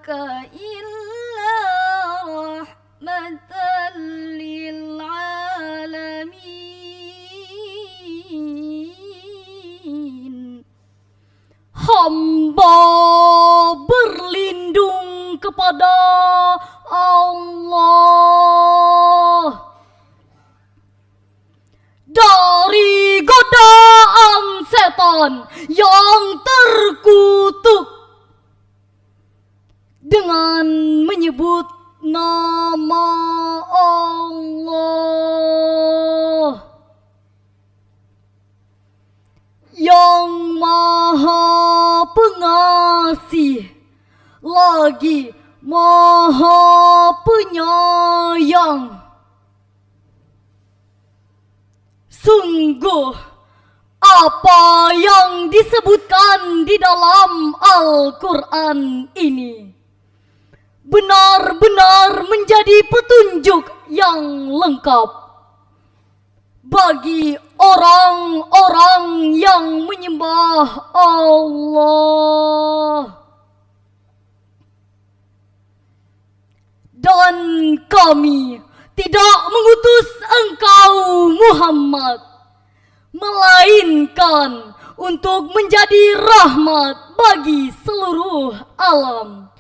arsalnaka illa rahmatan lil alamin. Hamba berlindung kepada Allah dari godaan setan yang terkutuk dengan menyebut nama Allah yang Maha Pengasih lagi Maha Penyayang. Sungguh apa yang disebutkan di dalam Al-Quran ini benar-benar menjadi petunjuk yang lengkap bagi orang-orang yang menyembah Allah. Dan kami tidak mengutus engkau Muhammad, melainkan untuk menjadi rahmat bagi seluruh alam.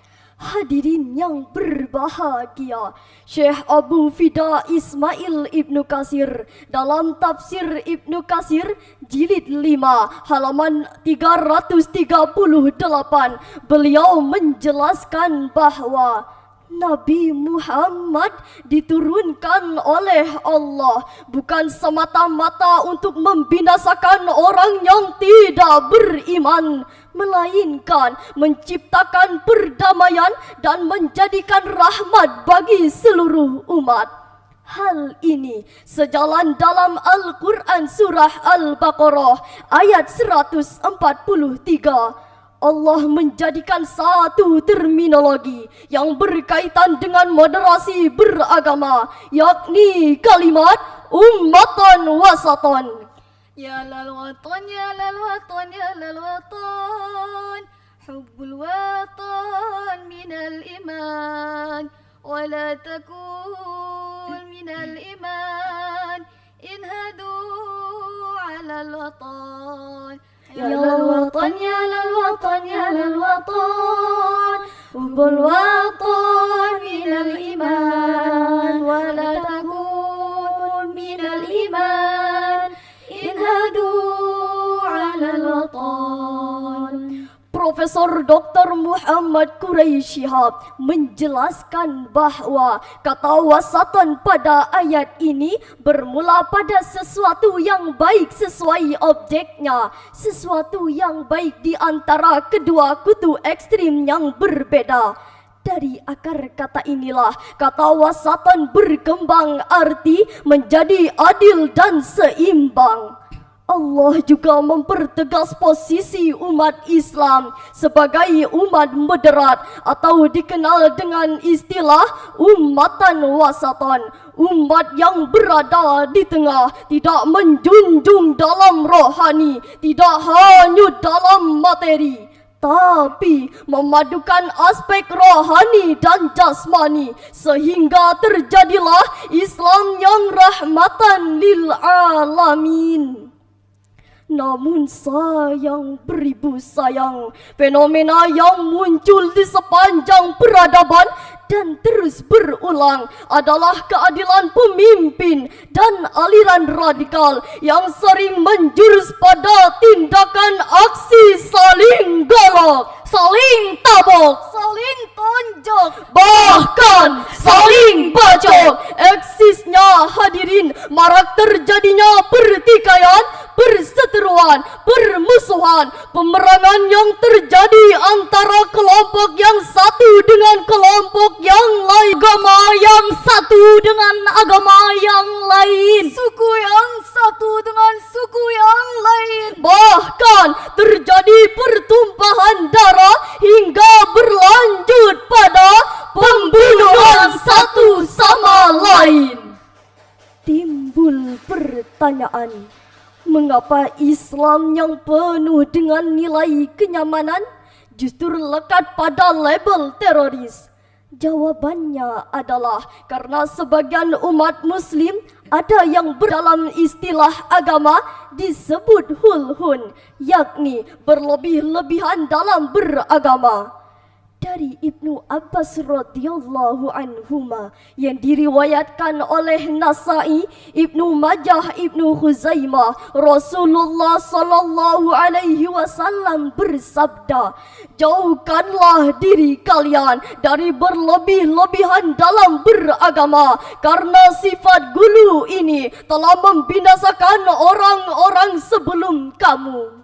Hadirin yang berbahagia, Syekh Abu Fida Ismail Ibnu Katsir dalam tafsir Ibnu Katsir jilid 5 halaman 338, beliau menjelaskan bahwa Nabi Muhammad diturunkan oleh Allah bukan semata-mata untuk membinasakan orang yang tidak beriman, melainkan menciptakan perdamaian dan menjadikan rahmat bagi seluruh umat. Hal ini sejalan dalam Al-Quran surah Al-Baqarah ayat 143. Allah menjadikan satu terminologi yang berkaitan dengan moderasi beragama, yakni kalimat ummatan wasatan. Ya lal watan, ya lal watan, ya lal watan, hubbul watan minal iman, wala takun minal iman, inhadu alal watan. Ya lal watan, ya lal watan, ya lal watan, hubbul watan minal iman, wala takun minal iman, inhadu alal watan. Profesor Dr. Muhammad Quraisy Shihab menjelaskan bahwa kata wasatan pada ayat ini bermula pada sesuatu yang baik sesuai objeknya, sesuatu yang baik di antara kedua kutub ekstrim yang berbeda. Dari akar kata inilah kata wasatan berkembang arti menjadi adil dan seimbang. Allah juga mempertegas posisi umat Islam sebagai umat moderat atau dikenal dengan istilah ummatan wasatan, umat yang berada di tengah, tidak menjunjung dalam rohani, tidak hanyut dalam materi, tapi memadukan aspek rohani dan jasmani sehingga terjadilah Islam yang rahmatan lil alamin. Namun sayang beribu sayang, fenomena yang muncul di sepanjang peradaban dan terus berulang adalah keadilan pemimpin dan aliran radikal yang sering menjurus pada tindakan aksi saling galak, saling tabok, saling tonjok, bahkan saling bacok. Eksisnya hadirin marak terjadinya pertikaian, perseteruan, permusuhan, pemerangan yang terjadi antara kelompok yang satu dengan kelompok yang lain, agama yang satu dengan agama yang lain, Suku yang satu dengan suku yang lain. bahkan terjadi pertumpahan darah hingga berlanjut pada pembunuhan satu sama lain. Timbul pertanyaan, mengapa Islam yang penuh dengan nilai kenyamanan, justru lekat pada label teroris? Jawabannya adalah karena sebagian umat muslim ada yang berdalam istilah agama disebut hulhun, yakni berlebih-lebihan dalam beragama. Dari Ibnu Abbas radhiyallahu anhuma yang diriwayatkan oleh Nasa'i, Ibnu Majah, Ibnu Khuzaimah, Rasulullah sallallahu alaihi wasallam bersabda, "Jauhkanlah diri kalian dari berlebih-lebihan dalam beragama, karena sifat gulu ini telah membinasakan orang-orang sebelum kamu."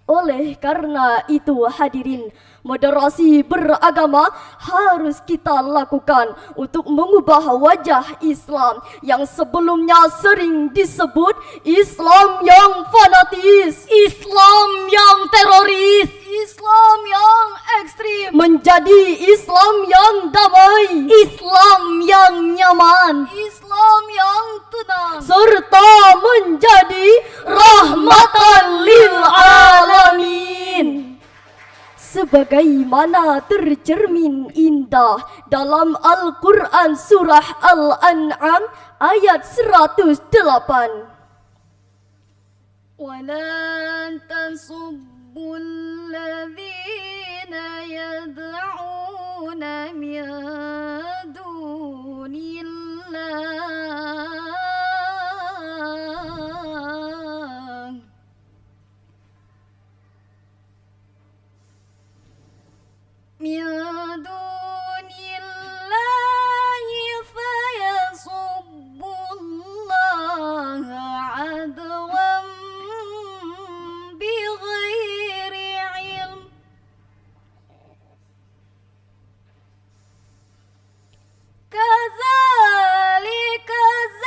Oleh karena itu hadirin, moderasi beragama harus kita lakukan untuk mengubah wajah Islam yang sebelumnya sering disebut Islam yang fanatis, Islam yang teroris, Islam yang ekstrim, menjadi Islam yang damai, Islam yang nyaman, Islam yang tenang, serta menjadi rahmatan lil alamin. Sebagaimana tercermin indah dalam Al-Quran surah Al-An'am ayat 108. وَلَن تَسُبُّوا الَّذِينَ يَدْعُونَ مِن دُونِ اللَّهِ فَيَسُبُّوا اللَّهَ عَدْوًا بِغَيْرِ عِلْمٍ كَذَلِكَ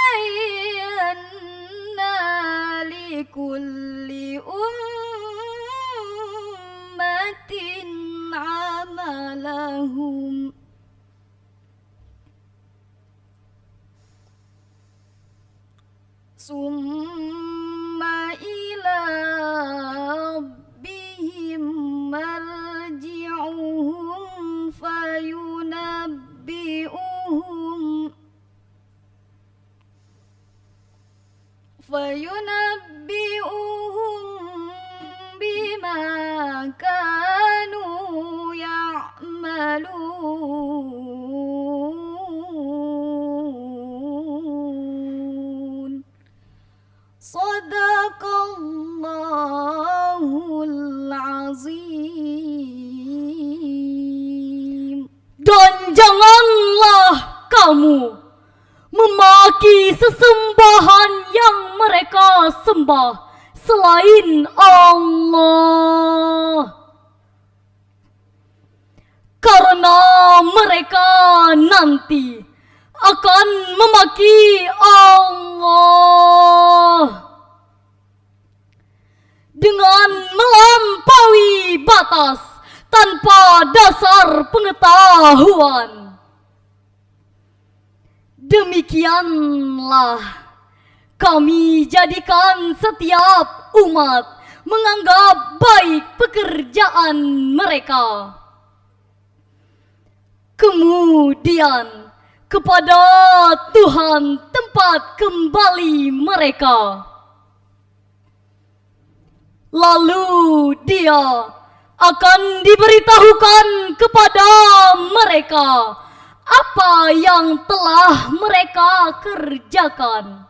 زَيَّنَّا لِكُلِّ أُمَّةٍ عَمَلَهُمْ ثُمَّ إِلَى رَبِّهِمْ مَرْجِعُهُمْ فينبئهم بما كانوا يعملون. Sadaqallahul azim. Dan janganlah kamu memaki sesembahan yang mereka sembah selain Allah, karena mereka nanti akan memaki Allah dengan melampaui batas tanpa dasar pengetahuan. Demikianlah kami jadikan setiap umat menganggap baik pekerjaan mereka. Kemudian kepada Tuhan tempat kembali mereka. Lalu Dia akan diberitahukan kepada mereka apa yang telah mereka kerjakan.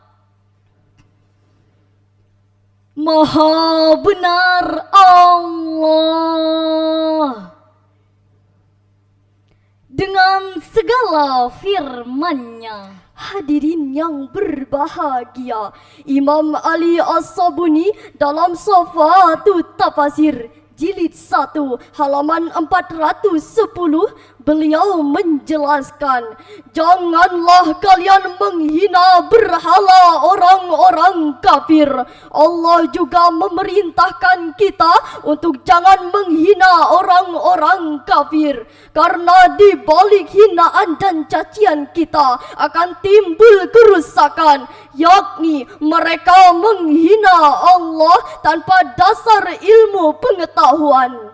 Maha benar Allah dengan segala firman-Nya. Hadirin yang berbahagia, Imam Ali As-Sabuni dalam Safatul Tafasir jilid 1 halaman 410 beliau menjelaskan, janganlah kalian menghina berhala orang-orang kafir. Allah juga memerintahkan kita untuk jangan menghina orang-orang kafir, karena di balik hinaan dan cacian kita akan timbul kerusakan, yakni mereka menghina Allah tanpa dasar ilmu pengetahuan.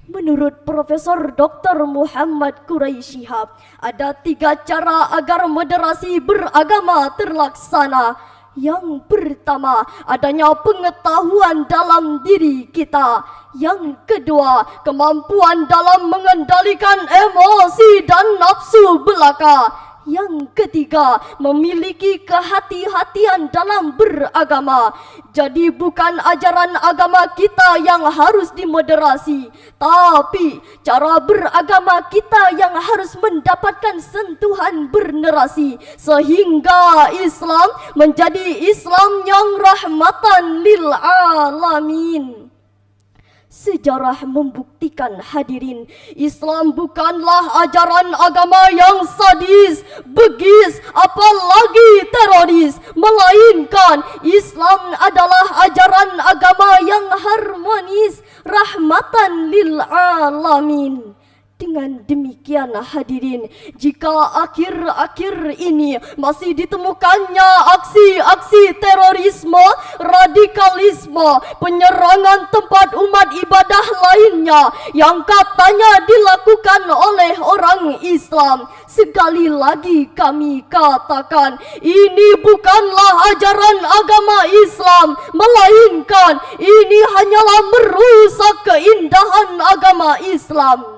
Menurut Profesor Dr. Muhammad Quraisy Shihab, ada 3 cara agar moderasi beragama terlaksana. Yang pertama, adanya pengetahuan dalam diri kita. Yang kedua, kemampuan dalam mengendalikan emosi dan nafsu belaka. Yang ketiga, memiliki kehati-hatian dalam beragama. Jadi bukan ajaran agama kita yang harus dimoderasi, tapi cara beragama kita yang harus mendapatkan sentuhan bernerasi, sehingga Islam menjadi Islam yang rahmatan lil alamin. Sejarah membuktikan hadirin, Islam bukanlah ajaran agama yang sadis, begis, apalagi teroris, melainkan Islam adalah ajaran agama yang harmonis, rahmatan lil alamin. Dengan demikian hadirin, jika akhir-akhir ini masih ditemukannya aksi-aksi terorisme, radikalisme, penyerangan tempat umat ibadah lainnya yang katanya dilakukan oleh orang Islam, sekali lagi kami katakan, ini bukanlah ajaran agama Islam, melainkan ini hanyalah merusak keindahan agama Islam.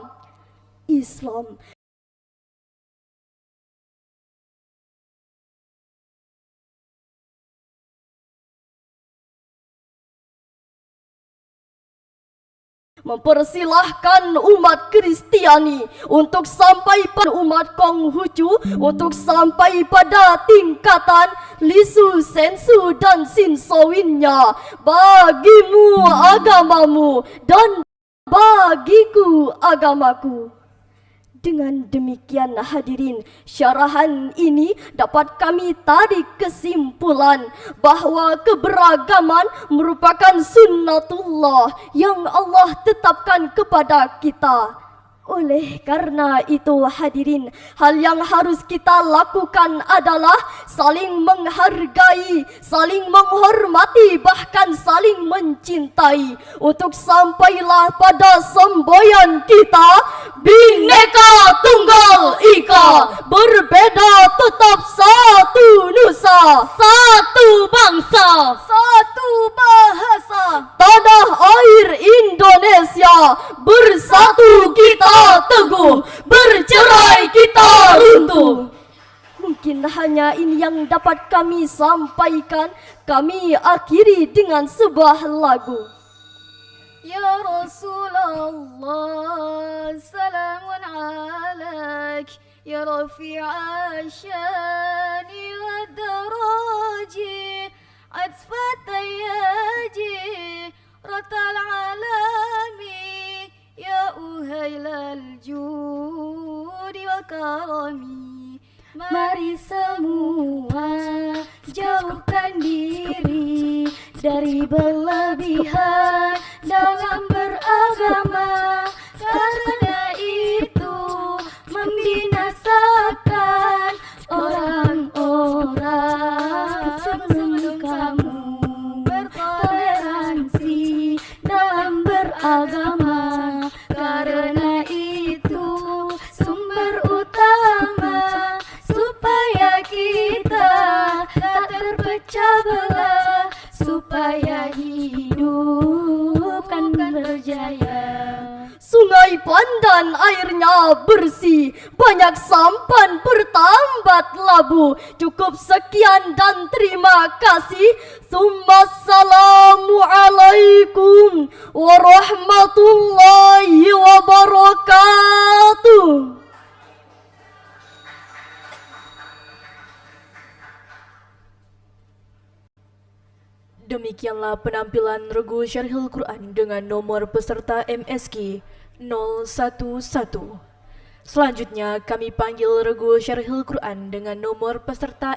Mempersilahkan umat Kristiani untuk sampai pada umat Konghucu untuk sampai pada tingkatan Lisu, Sensu dan Sinsowinnya. Bagimu agamamu dan bagiku agamaku. Dengan demikian hadirin, syarahan ini dapat kami tarik kesimpulan bahawa keberagaman merupakan sunnatullah yang Allah tetapkan kepada kita. Oleh karena itu hadirin, hal yang harus kita lakukan adalah saling menghargai, saling menghormati, bahkan saling mencintai, untuk sampailah pada semboyan kita, Bhinneka Tunggal Ika, berbeda tetap satu nusa, satu bangsa, satu bahasa, tanah air Indonesia, bersatu kita teguh, bercerai kita runtuh. Mungkin hanya ini yang dapat kami sampaikan. Kami akhiri dengan sebuah lagu. Ya Rasulullah, salamun alaik, ya rafi'a syani wa daraji, atfat ayyaji, ratal alami, ya uhailal judi wa karami. Mari semua jauhkan diri dari berlebihan dalam beragama, karena itu membinasakan orang-orang sebelum kamu. Bertoleransi dalam beragama, karena itu sumber utama supaya kita tak terpecah belah, supaya hidup kan berjaya. Sungai Pandan airnya bersih, banyak sampan bertambat labu. Cukup sekian dan terima kasih. Assalamualaikum warahmatullahi wabarakatuh. Demikianlah penampilan regu Syarhil Quran dengan nomor peserta MSQ 011. Selanjutnya kami panggil regu Syarhil Quran dengan nomor peserta